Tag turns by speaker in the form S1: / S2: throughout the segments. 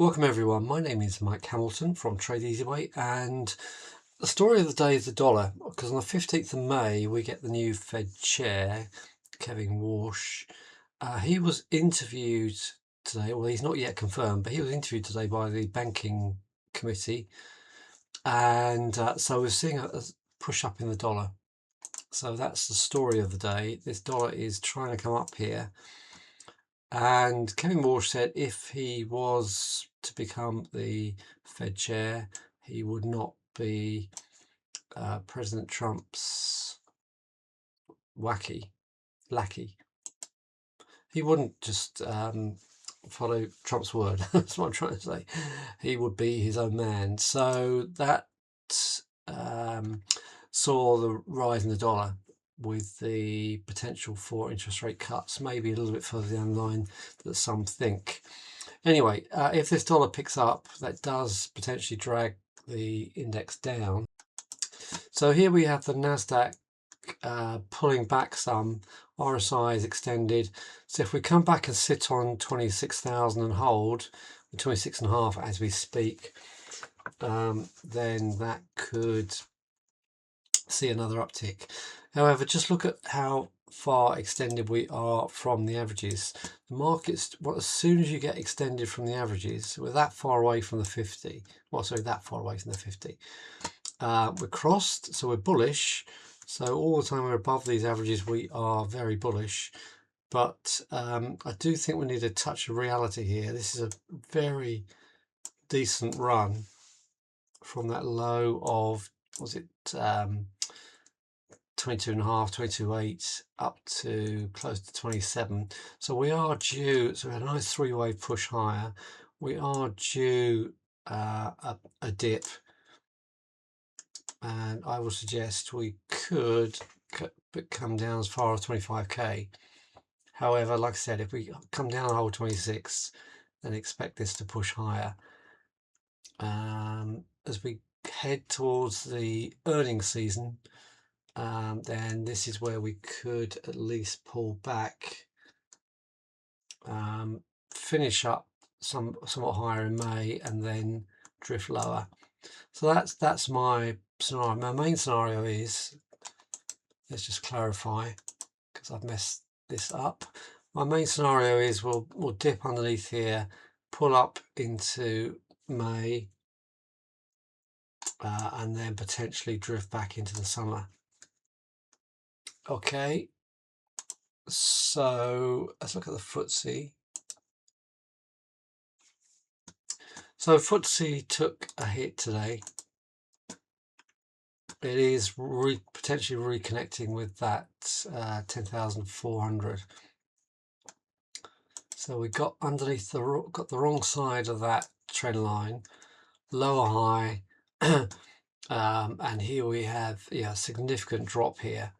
S1: Welcome everyone, my name is Mike Hamilton from Trade Easy Way, and the story of the day is the dollar, because on the 15th of May we get the new Fed chair, Kevin Warsh. He was interviewed today, well he's not yet confirmed, but he was interviewed today by the banking committee, and so we're seeing a push up in the dollar. So that's the story of the day. This dollar is trying to come up here. And Kevin Walsh said if he was to become the Fed chair, he would not be President Trump's lackey. He wouldn't just follow Trump's word. That's what I'm trying to say. He would be his own man. So that saw the rise in the dollar, with the potential for interest rate cuts, maybe a little bit further down the line that some think. Anyway, if this dollar picks up, that does potentially drag the index down. So here we have the Nasdaq pulling back some, RSI is extended. So if we come back and sit on 26,000 and hold, 26.5 as we speak, then that could see another uptick. However, just look at how far extended we are from the averages. The markets, well, as soon as you get extended from the averages, we're that far away from the 50. Well, sorry, that far away from the 50. We're crossed, so we're bullish. So all the time we're above these averages, we are very bullish. But I do think we need a touch of reality here. This is a very decent run from that low of, was it 22.5, 22.8 up to close to 27. So we are due, so we had a nice three-wave push higher. We are due a dip, and I would suggest we could come down as far as 25k. However, like I said, if we come down the whole 26, then expect this to push higher. As we head towards the earnings season, then this is where we could at least pull back, finish up somewhat higher in May, and then drift lower. So that's my scenario. My main scenario is, let's just clarify because I've messed this up. My main scenario is we'll dip underneath here, pull up into May, and then potentially drift back into the summer. Okay, so let's look at the FTSE. So FTSE took a hit today. It is potentially reconnecting with that 10,400. So we got underneath got the wrong side of that trend line, lower high, and here we have a significant drop here.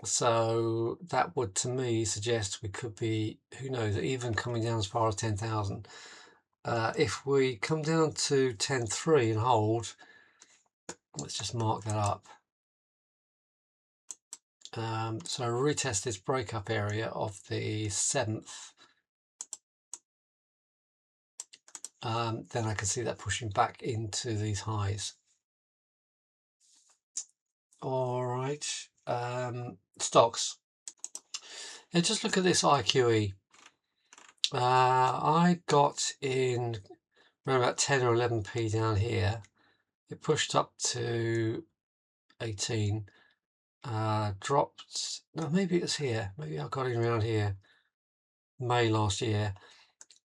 S1: So that would, to me, suggest we could be, who knows, even coming down as far as 10,000. If we come down to 10.3 and hold, let's just mark that up. So retest this breakup area of the 7th. Then I can see that pushing back into these highs. All right, stocks. Yeah, just look at this IQE. I got in around about 10 or 11p down here. It pushed up to 18, dropped, no, maybe it's here, maybe I got in around here, May last year.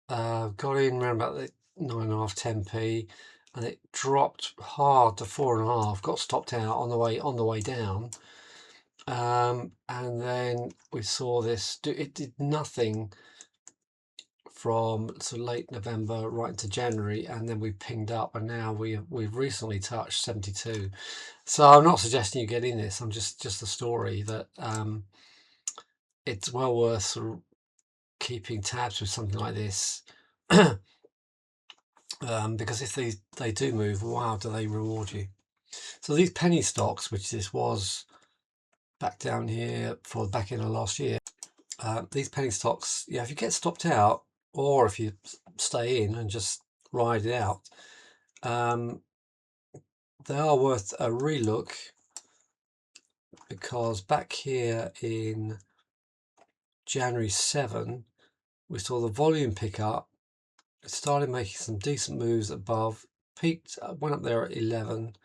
S1: Got in around about the 9.5, 10p, and it dropped hard to 4.5, got stopped out on the way down, and then we saw this, it did nothing from sort of late November right into January, and then we pinged up, and now we've recently touched 72. So I'm not suggesting you get in this, I'm just a story that it's well worth sort of keeping tabs with something like this. Because if they do move, wow, do they reward you. So these penny stocks, which this was back down here for the back end of last year, these penny stocks, if you get stopped out, or if you stay in and just ride it out. They are worth a relook, because back here in January 7, we saw the volume pick up. It started making some decent moves above, peaked, went up there at 11,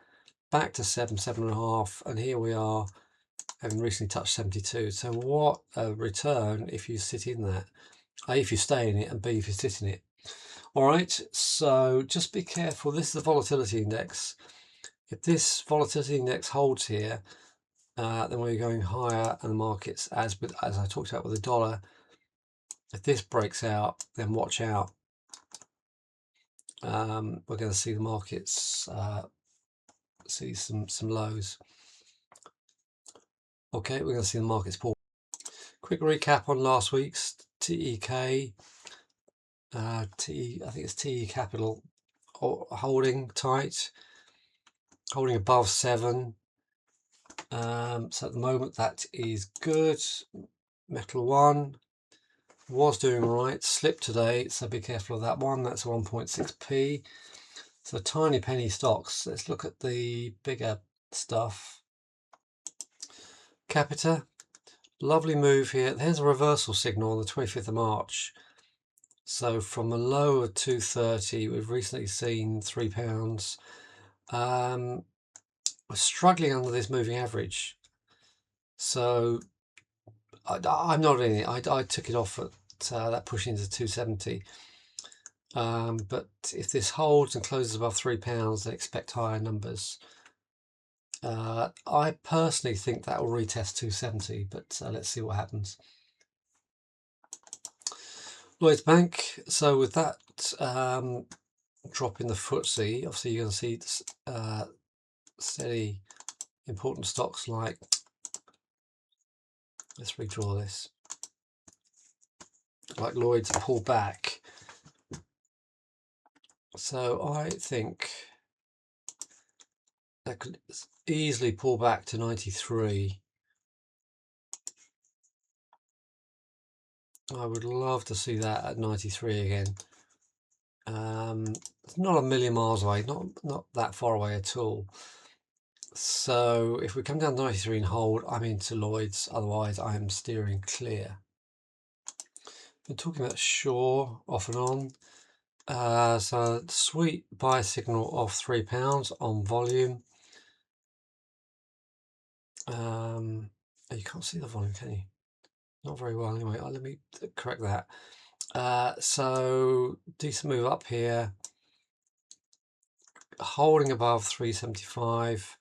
S1: back to 7, 7.5, and here we are, having recently touched 72. So what a return if you sit in that. A, if you stay in it, and B, if you sit in it. All right, so just be careful. This is the volatility index. If this volatility index holds here, then we're going higher, and the markets, as I talked about with the dollar, if this breaks out, then watch out. We're going to see the markets see some lows. Okay, we're going to see the markets pull. Quick recap on last week's TEK. I think it's TE Capital, holding tight, holding above 7. So at the moment that is good. Metal 1 was doing right, slipped today, so be careful of that one. That's 1.6p. So tiny penny stocks. Let's look at the bigger stuff. Capita, lovely move here. There's a reversal signal on the 25th of March. So from a low of 230, we've recently seen £3. We're struggling under this moving average. So I'm not in it. I took it off at that push into 270. But if this holds and closes above £3, then expect higher numbers. I personally think that will retest 270, but let's see what happens. Lloyds Bank. So with that drop in the FTSE, obviously you're going to see steady important stocks like, let's redraw this, like Lloyds pull back. So I think that could easily pull back to 93. I would love to see that at 93 again. It's not a million miles away, not that far away at all. So if we come down to 93 and hold, I'm into Lloyds. Otherwise, I am steering clear. Been talking about Shaw off and on. So sweet buy signal of £3 on volume. You can't see the volume, can you? Not very well anyway. Let me correct that. So decent move up here, holding above 375.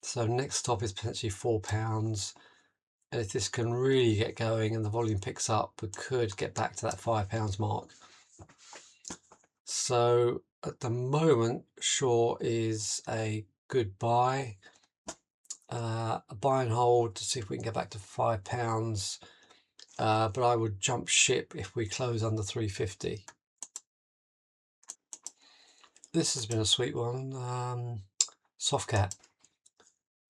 S1: So next stop is potentially £4. And if this can really get going and the volume picks up, we could get back to that £5 mark. So at the moment, Shaw is a good buy. A buy and hold to see if we can get back to £5. But I would jump ship if we close under 350. This has been a sweet one. Softcat.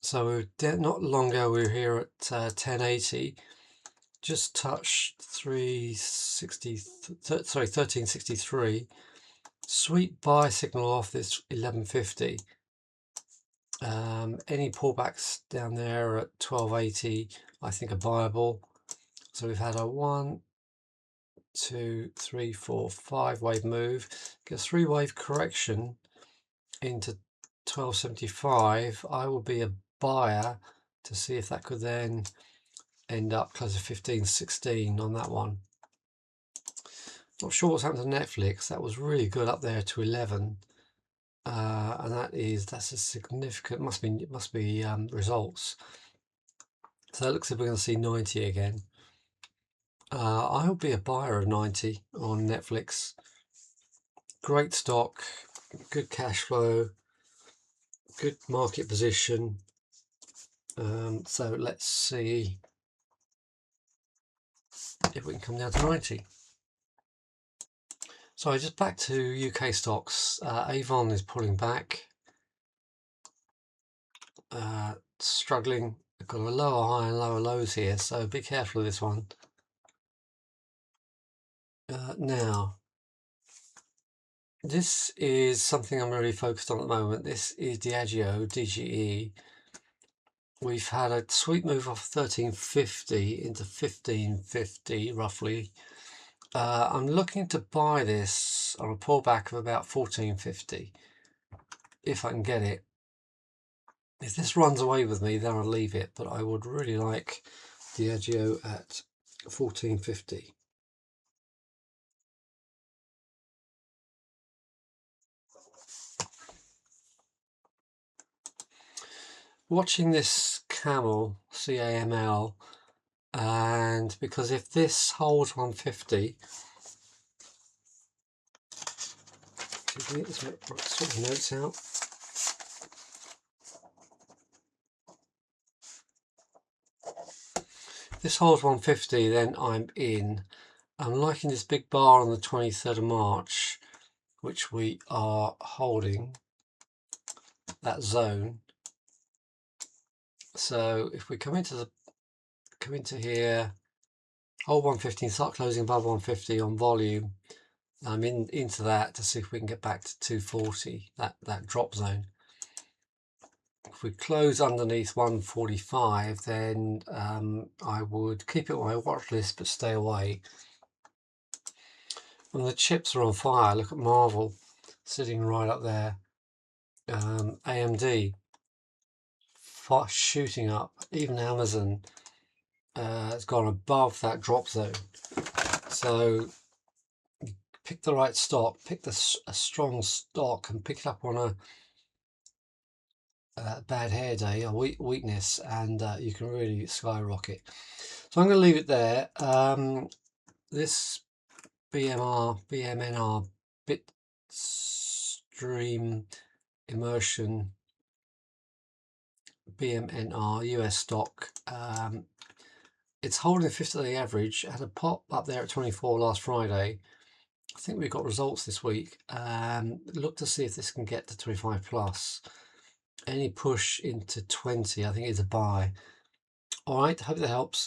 S1: So not long ago we were here at 1080, just touched 1363. Sweet buy signal off this 1150. Any pullbacks down there at 1280 I think are buyable. So we've had a 1, 2, 3, 4, 5 wave move, get a 3 wave correction into 1275. I will be a buyer to see if that could then end up close to 15, 16 on that one. Not sure what's happened to Netflix. That was really good up there to 11, and that's a significant, must be results. So it looks like we're going to see 90 again. I'll be a buyer of 90 on Netflix. Great stock, good cash flow, good market position. So let's see if we can come down to 90. So just back to UK stocks. Avon is pulling back, struggling. I've got a lower high and lower lows here, so be careful of this one. Now, This is something I'm really focused on at the moment. This is Diageo DGE. We've had a sweet move off 1350 into 1550 roughly. I'm looking to buy this on a pullback of about 1450 if I can get it. If this runs away with me, then I'll leave it, but I would really like Diageo at 1450. Watching this camel, CAML, and because if this holds 150, let's sort the notes out. If this holds 150, then I'm in. I'm liking this big bar on the 23rd of March, which we are holding that zone. So if we come into here, hold 150, start closing above 150 on volume, I'm into that to see if we can get back to 240, that drop zone. If we close underneath 145, then I would keep it on my watch list but stay away. When the chips are on fire, look at Marvel sitting right up there. AMD shooting up. Even Amazon has gone above that drop zone. So pick the right stock, pick a strong stock and pick it up on a bad hair day, a weakness, and you can really skyrocket. So I'm going to leave it there. This BMNR Bitstream Immersion BMNR US stock. It's holding the 50-day average. Had a pop up there at 24 last Friday. I think we've got results this week. Look to see if this can get to 25 plus. Any push into 20, I think, is a buy. All right, hope that helps.